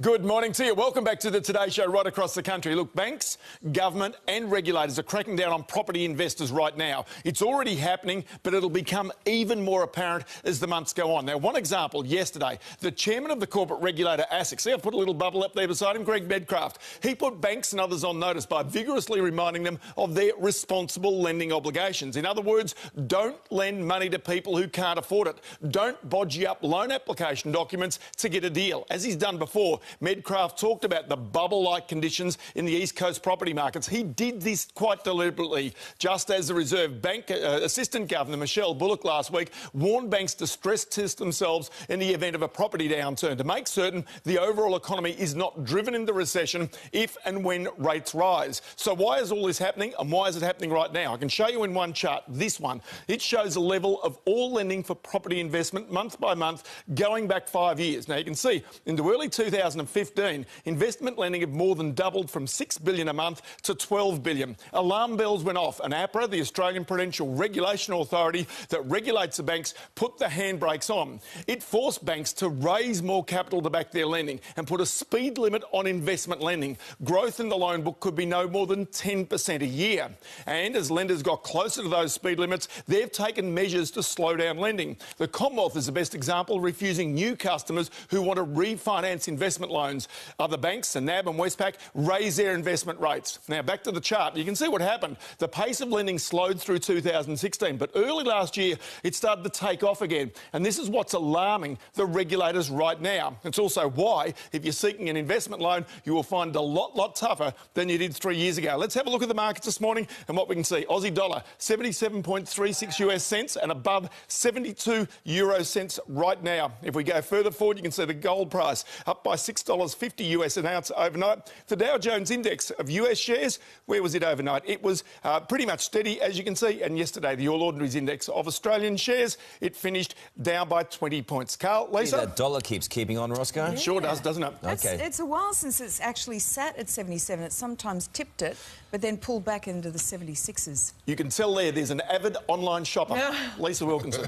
Good morning to you. Welcome back to the Today Show right across the country. Look, banks, government and regulators are cracking down on property investors right now. It's already happening, but it'll become even more apparent as the months go on. Now, one example, yesterday, the chairman of the corporate regulator ASIC, see I've put a little bubble up there beside him, Greg Medcraft, he put banks and others on notice by vigorously reminding them of their responsible lending obligations. In other words, don't lend money to people who can't afford it. Don't bodgy up loan application documents to get a deal. As he's done before, Medcraft talked about the bubble-like conditions in the East Coast property markets. He did this quite deliberately, just as the Reserve Bank Assistant Governor Michelle Bullock last week warned banks to stress test themselves in the event of a property downturn to make certain the overall economy is not driven into recession if and when rates rise. So why is all this happening and why is it happening right now? I can show you in one chart, this one. It shows the level of all lending for property investment month by month going back 5 years. Now you can see in the early 2015, investment lending had more than doubled from $6 billion a month to $12 billion. Alarm bells went off and APRA, the Australian Prudential Regulation Authority that regulates the banks, put the handbrakes on. It forced banks to raise more capital to back their lending and put a speed limit on investment lending. Growth in the loan book could be no more than 10% a year. And as lenders got closer to those speed limits, they've taken measures to slow down lending. The Commonwealth is the best example, refusing new customers who want to refinance investment loans. Other banks, NAB and Westpac, raise their investment rates. Now, back to the chart. You can see what happened. The pace of lending slowed through 2016, but early last year, it started to take off again. And this is what's alarming the regulators right now. It's also why, if you're seeking an investment loan, you will find it a lot tougher than you did 3 years ago. Let's have a look at the markets this morning and what we can see. Aussie dollar, 77.36 US cents and above 72 euro cents right now. If we go further forward, you can see the gold price up by $6.50 US an ounce overnight. The Dow Jones index of US shares, where was it overnight? It was pretty much steady, as you can see. And yesterday, the All Ordinaries index of Australian shares, it finished down by 20 points. Carl, Lisa? That dollar keeps keeping on, Roscoe. Yeah. Sure does, doesn't it? Okay. It's a while since it's actually sat at 77. It's sometimes tipped it, but then pulled back into the 76s. You can tell there's an avid online shopper. Lisa Wilkinson.